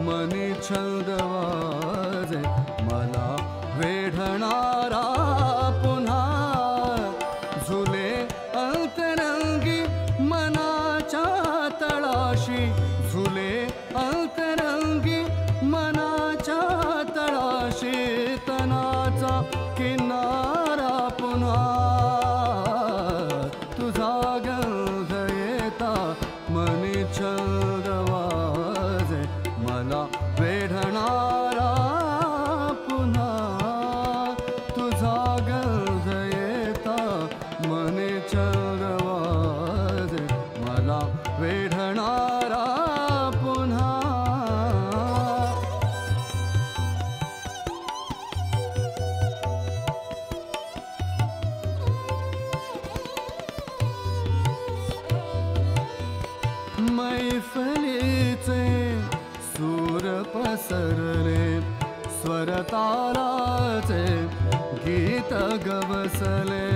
मनी छंद वाजे मला वेढणारा पुन्हा झुले अंतरंगी मनाच्या तळाशी झुले अंतरंगी मनाच्या तळाशी तनाचा किनारा पुन्हा तुझा गंध येता मनी छंद वाजे मला वेढणारा पुन्हा तुझा गंध येता मनी छंद वाजे मला वेढणारा पुन्हा मैफलीचे सूर पसरले स्वरतालाचे गीत गवसले